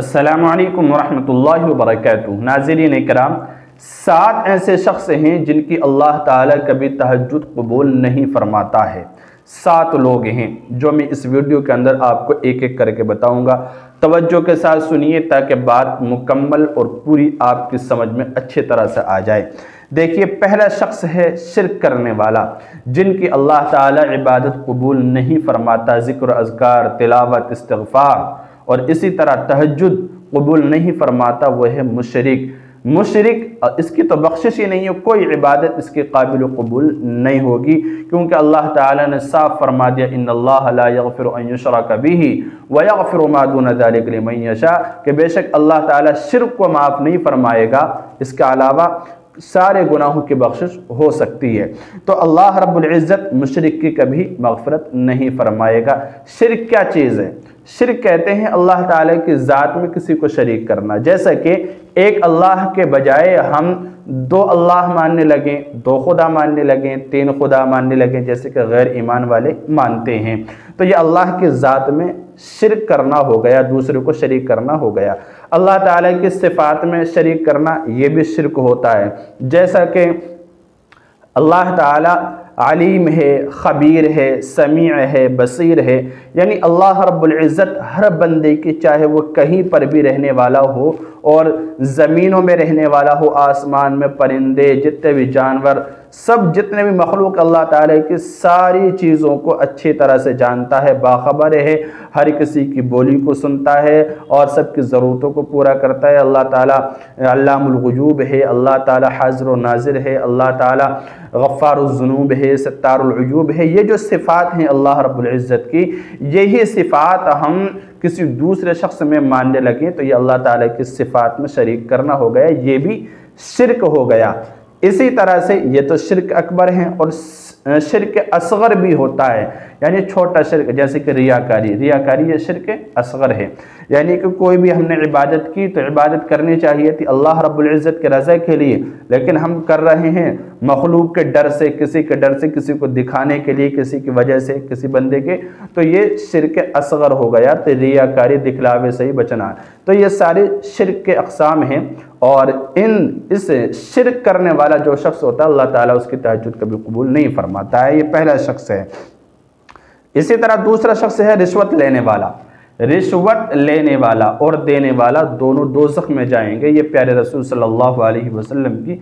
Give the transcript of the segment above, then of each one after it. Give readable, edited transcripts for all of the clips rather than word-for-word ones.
السلام علیکم ورحمۃ اللہ وبرکاتہ۔ ناظرین اکرام، 7 ایسے شخص ہیں جن کی اللہ تعالیٰ کبھی تہجد قبول نہیں فرماتا ہے۔ 7 لوگ ہیں جو میں اس ویڈیو کے اندر آپ کو ایک ایک کر کے بتاؤں گا۔ توجہ کے ساتھ سنیے تاکہ بات مکمل اور پوری آپ کی سمجھ میں اچھی طرح سے آ جائے۔ دیکھیے، پہلا شخص ہے شرک کرنے والا، جن کی اللہ تعالیٰ عبادت قبول نہیں فرماتا۔ ذکر، اذکار، تلاوت، استغفار اور اسی طرح تہجد قبول نہیں فرماتا، وہ ہے مشرک۔ مشرک، اس کی تو بخشش ہی نہیں ہے، کوئی عبادت اس کے قابل قبول نہیں ہوگی، کیونکہ اللہ تعالیٰ نے صاف فرما دیا ان اللہ لا یغفر ان یشرک بہ ویغفر ما دون ذلک لمن یشاء، کہ بے شک اللہ تعالیٰ شرک کو معاف نہیں فرمائے گا، اس کے علاوہ سارے گناہوں کی بخشش ہو سکتی ہے۔ تو اللہ رب العزت مشرک کی کبھی مغفرت نہیں فرمائے گا۔ شرک کیا چیز ہے؟ شرک کہتے ہیں اللہ تعالیٰ کی ذات میں کسی کو شریک کرنا، جیسا کہ ایک اللہ کے بجائے ہم 2 اللہ ماننے لگیں، 2 خدا ماننے لگیں، 3 خدا ماننے لگیں، جیسے کہ غیر ایمان والے مانتے ہیں۔ تو یہ اللہ کی ذات میں شرک کرنا ہو گیا، دوسرے کو شریک کرنا ہو گیا۔ اللہ تعالیٰ کی صفات میں شریک کرنا، یہ بھی شرک ہوتا ہے، جیسا کہ اللہ تعالیٰ علیم ہے، خبیر ہے، سمیع ہے، بصیر ہے، یعنی اللہ رب العزت ہر بندے کی، چاہے وہ کہیں پر بھی رہنے والا ہو اور زمینوں میں رہنے والا ہو، آسمان میں پرندے، جتنے بھی جانور، سب جتنے بھی مخلوق، اللہ تعالیٰ کی ساری چیزوں کو اچھی طرح سے جانتا ہے، باخبر ہے، ہر کسی کی بولی کو سنتا ہے اور سب کی ضرورتوں کو پورا کرتا ہے۔ اللہ تعالیٰ علام الغیوب ہے، اللہ تعالیٰ حاضر و ناظر ہے، اللہ تعالیٰ غفار الذنوب ہے، ستار العیوب ہے۔ یہ جو صفات ہیں اللہ رب العزت کی، یہی صفات ہم کسی دوسرے شخص میں ماننے لگیں تو یہ اللہ تعالیٰ کی صفات میں شریک کرنا ہو گیا، یہ بھی شرک ہو گیا۔ اسی طرح سے یہ تو شرک اکبر ہیں، اور شرک اصغر بھی ہوتا ہے، یعنی چھوٹا شرک، جیسے کہ ریاکاری۔ ریاکاری یہ شرک اصغر ہے، یعنی کہ کوئی بھی ہم نے عبادت کی تو عبادت کرنی چاہیے تھی اللہ رب العزت کے رضا کے لیے، لیکن ہم کر رہے ہیں مخلوق کے ڈر سے، کسی کے ڈر سے، کسی کو دکھانے کے لیے، کسی کی وجہ سے، کسی بندے کے، تو یہ شرک اصغر ہو گیا۔ تو ریاکاری، دکھلاوے سے ہی بچنا۔ تو یہ سارے شرک کے اقسام ہیں، اور اس شرک کرنے والا جو شخص ہوتا ہے اللہ تعالیٰ اس کی تہجد کبھی قبول نہیں فرماتا ہے۔ یہ پہلا شخص ہے۔ اسی طرح دوسرا شخص ہے رشوت لینے والا۔ رشوت لینے والا اور دینے والا دونوں دوزخ میں جائیں گے۔ یہ پیارے رسول صلی اللہ علیہ وسلم کی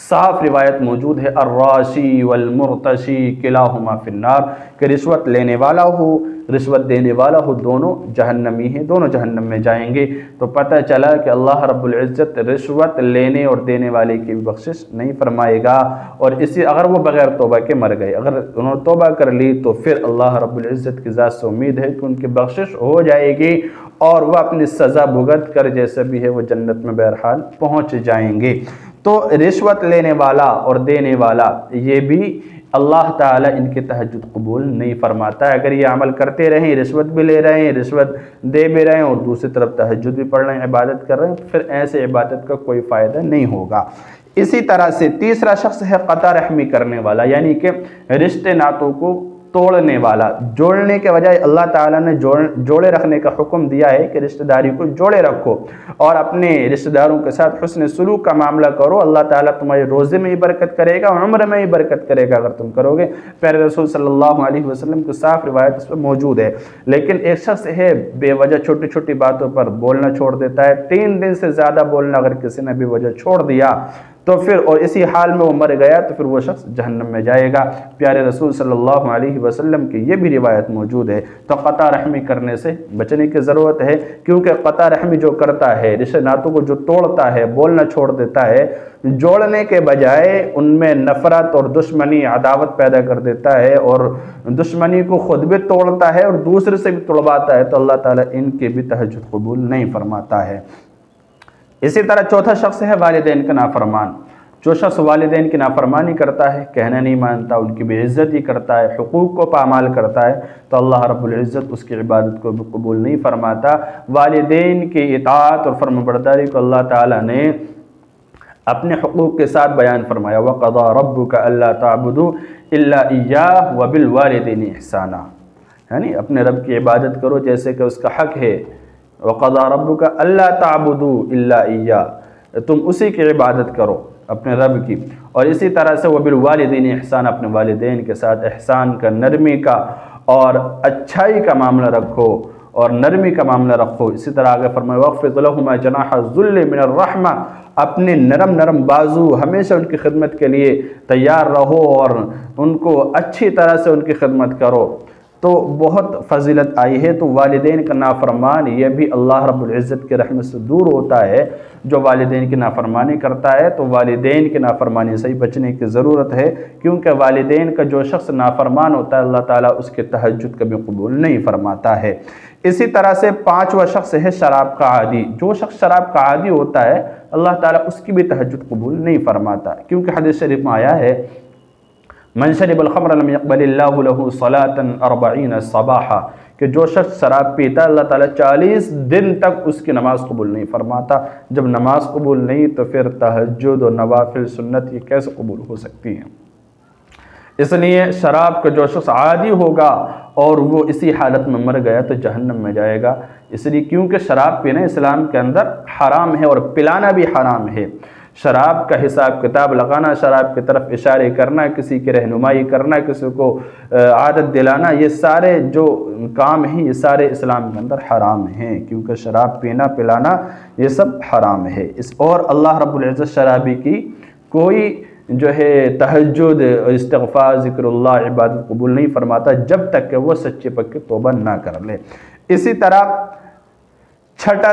صاف روایت موجود ہے، الراشی والمرتشی کلاہما فی النار، کہ رشوت لینے والا ہو، رشوت دینے والا ہو، دونوں جہنمی ہیں، دونوں جہنم میں جائیں گے۔ تو پتہ چلا کہ اللہ رب العزت رشوت لینے اور دینے والے کی بخشش نہیں فرمائے گا، اور اگر وہ بغیر توبہ کے مر گئے، اگر انہوں نے توبہ کر لی تو پھر اللہ رب العزت کی ذات سے امید ہے کہ ان کی بخشش ہو جائے گی، اور وہ اپنی سزا بھگت کر جیسے بھی ہے وہ جنت میں بہرحال پہنچ جائیں گے۔ تو رشوت لینے والا اور دینے والا، یہ بھی اللہ تعالیٰ ان کی تہجد قبول نہیں فرماتا ہے۔ اگر یہ عمل کرتے رہیں، رشوت بھی لے رہے ہیں، رشوت دے بھی رہے ہیں، اور دوسری طرف تہجد بھی پڑھ رہے ہیں، عبادت کر رہے ہیں، تو پھر ایسے عبادت کا کوئی فائدہ نہیں ہوگا۔ اسی طرح سے تیسرا شخص ہے قطع رحمی کرنے والا، یعنی کہ رشتے ناتوں کو توڑنے والا۔ جوڑنے کے بجائے اللہ تعالیٰ نے جوڑے رکھنے کا حکم دیا ہے کہ رشتہ داری کو جوڑے رکھو اور اپنے رشتہ داروں کے ساتھ حسن سلوک کا معاملہ کرو، اللہ تعالیٰ تمہارے روزے میں ہی برکت کرے گا، عمر میں ہی برکت کرے گا اگر تم کرو گے۔ پیارے رسول صلی اللہ علیہ وسلم کی صاف روایت اس پر موجود ہے۔ لیکن ایک شخص ہے بے وجہ چھوٹی چھوٹی باتوں پر بولنا چھوڑ دیتا ہے، 3 دن سے زیادہ بولنا اگر کسی نے بے وجہ چھوڑ دیا تو پھر، اور اسی حال میں وہ مر گیا تو پھر وہ شخص جہنم میں جائے گا۔ پیارے رسول صلی اللہ علیہ وسلم کی یہ بھی روایت موجود ہے۔ تو قطع رحمی کرنے سے بچنے کی ضرورت ہے، کیونکہ قطع رحمی جو کرتا ہے، رشتہ ناتوں کو جو توڑتا ہے، بولنا چھوڑ دیتا ہے، جوڑنے کے بجائے ان میں نفرت اور دشمنی، عداوت پیدا کر دیتا ہے، اور دشمنی کو خود بھی توڑتا ہے اور دوسرے سے بھی توڑواتا ہے، تو اللہ تعالیٰ ان کی بھی تہجد قبول نہیں فرماتا ہے۔ اسی طرح چوتھا شخص ہے والدین کا نافرمان۔ جو شخص والدین کی نافرمانی کرتا ہے، کہنا نہیں مانتا، ان کی بے عزتی کرتا ہے، حقوق کو پامال کرتا ہے، تو اللہ رب العزت اس کی عبادت کو بھی قبول نہیں فرماتا۔ والدین کی اطاعت اور فرمانبرداری کو اللہ تعالیٰ نے اپنے حقوق کے ساتھ بیان فرمایا، وَقَضَىٰ رَبُّكَ أَلَّا تَعْبُدُوا إِلَّا إِيَّاهُ وَبِالْوَالِدَيْنِ إِحْسَانًا، یعنی اپنے رب کی عبادت کرو جیسے کہ اس کا حق ہے، وَقَضَى رَبُّكَ أَلَّا تَعْبُدُوا إِلَّا إِيَّاهُ، تم اسی کی عبادت کرو اپنے رب کی۔ اور اسی طرح سے وَبِالْوَالِدَيْنِ احسان، اپنے والدین کے ساتھ احسان کا، نرمی کا اور اچھائی کا معاملہ رکھو اور نرمی کا معاملہ رکھو۔ اسی طرح آگے فرمایا وَاخْفِضْ لَهُمَا جَنَاحَ الذُّلِّ مِنَ الرَّحْمَةِ، اپنے نرم بازو ہمیشہ ان کی خدمت کے لیے تیار رہو اور ان کو اچھی طرح سے ان کی خدمت کرو۔ تو بہت فضیلت آئی ہے۔ تو والدین کا نافرمان یہ بھی اللہ رب العزت کی رحمت سے دور ہوتا ہے۔ جو والدین کی نافرمانی کرتا ہے تو والدین کی نافرمانی سے ہی بچنے کی ضرورت ہے، کیونکہ والدین کا جو شخص نافرمان ہوتا ہے اللہ تعالیٰ اس کے تہجد کبھی قبول نہیں فرماتا ہے۔ اسی طرح سے پانچواں شخص ہے شراب کا عادی۔ جو شخص شراب کا عادی ہوتا ہے اللہ تعالیٰ اس کی بھی تہجد قبول نہیں فرماتا، کیونکہ حدیث شریف میں آیا ہے من شرب الخمر لم يقبل اللہ له صلاة 40 صباحا، کہ جو شخص شراب پیتا ہے اللہ تعالیٰ 40 دن تک اس کی نماز قبول نہیں فرماتا۔ جب نماز قبول نہیں تو پھر تہجد و نوافل سنت یہ کیسے قبول ہو سکتی ہیں؟ اس لیے شراب کا جو شخص عادی ہوگا اور وہ اسی حالت میں مر گیا تو جہنم میں جائے گا، اس لیے کیونکہ شراب پینا اسلام کے اندر حرام ہے اور پلانا بھی حرام ہے۔ شراب کا حساب کتاب لگانا، شراب کی طرف اشارے کرنا، کسی کی رہنمائی کرنا، کسی کو عادت دلانا، یہ سارے جو کام ہیں یہ سارے اسلام کے اندر حرام ہیں، کیونکہ شراب پینا پلانا یہ سب حرام ہے۔ اور اللہ رب العزت شرابی کی کوئی جو ہے تہجد، استغفار، ذکر اللہ، عبادت قبول نہیں فرماتا جب تک کہ وہ سچے پکے توبہ نہ کر لے۔ اسی طرح چھٹا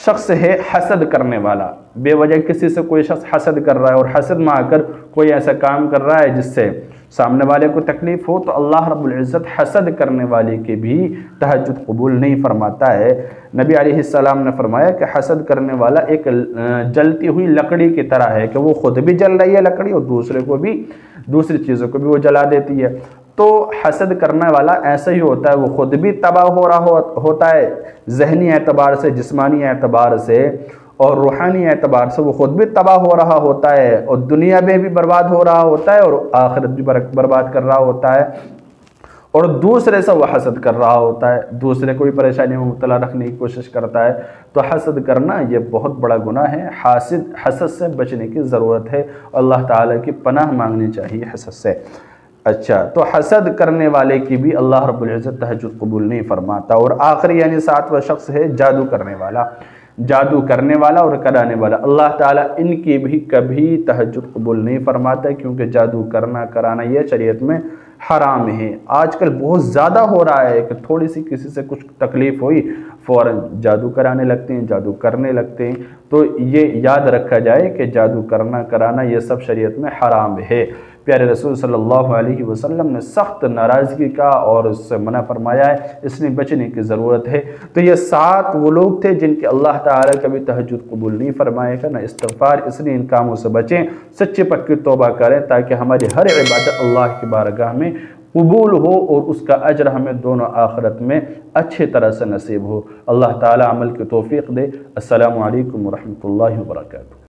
شخص ہے حسد کرنے والا۔ بے وجہ کسی سے کوئی شخص حسد کر رہا ہے اور حسد میں آ کر کوئی ایسا کام کر رہا ہے جس سے سامنے والے کو تکلیف ہو، تو اللہ رب العزت حسد کرنے والے کی بھی تہجد قبول نہیں فرماتا ہے۔ نبی علیہ السلام نے فرمایا کہ حسد کرنے والا ایک جلتی ہوئی لکڑی کی طرح ہے، کہ وہ خود بھی جل رہی ہے لکڑی اور دوسرے کو بھی، دوسری چیزوں کو بھی وہ جلا دیتی ہے۔ تو حسد کرنے والا ایسا ہی ہوتا ہے، وہ خود بھی تباہ ہو رہا ہوتا ہے ذہنی اعتبار سے، جسمانی اعتبار سے اور روحانی اعتبار سے، وہ خود بھی تباہ ہو رہا ہوتا ہے اور دنیا میں بھی برباد ہو رہا ہوتا ہے اور آخرت بھی برباد کر رہا ہوتا ہے، اور دوسرے سے وہ حسد کر رہا ہوتا ہے، دوسرے کو بھی پریشانی میں مبتلا رکھنے کی کوشش کرتا ہے۔ تو حسد کرنا یہ بہت بڑا گناہ ہے۔ حسد سے بچنے کی ضرورت ہے، اللہ تعالیٰ کی پناہ مانگنی چاہیے حسد سے۔ اچھا، تو حسد کرنے والے کی بھی اللہ رب العزت تہجد قبول نہیں فرماتا۔ اور آخری یعنی ساتواں شخص ہے جادو کرنے والا۔ جادو کرنے والا اور کرانے والا اللہ تعالیٰ ان کی بھی کبھی تہجد قبول نہیں فرماتا، کیونکہ جادو کرنا کرانا یہ شریعت میں حرام ہے۔ آج کل بہت زیادہ ہو رہا ہے کہ تھوڑی سی کسی سے کچھ تکلیف ہوئی فوراً جادو کرانے لگتے ہیں، جادو کرنے لگتے ہیں۔ تو یہ یاد رکھا جائے کہ جادو کرنا کرانا یہ سب شریعت میں حرام ہے۔ پیارے رسول صلی اللہ علیہ وسلم نے سخت ناراضگی کا اور اس سے منع فرمایا ہے، اس لیے بچنے کی ضرورت ہے۔ تو یہ 7 وہ لوگ تھے جن کے اللہ تعالیٰ کبھی تہجد قبول نہیں فرمائے گا، نہ استغفار، اس لیے ان کاموں سے بچیں، سچے پکی توبہ کریں تاکہ ہماری ہر عبادت اللہ کی بارگاہ میں قبول ہو اور اس کا اجر ہمیں دونوں آخرت میں اچھے طرح سے نصیب ہو۔ اللہ تعالیٰ عمل کی توفیق دے۔ السلام علیکم ورحمۃ اللہ وبرکاتہ۔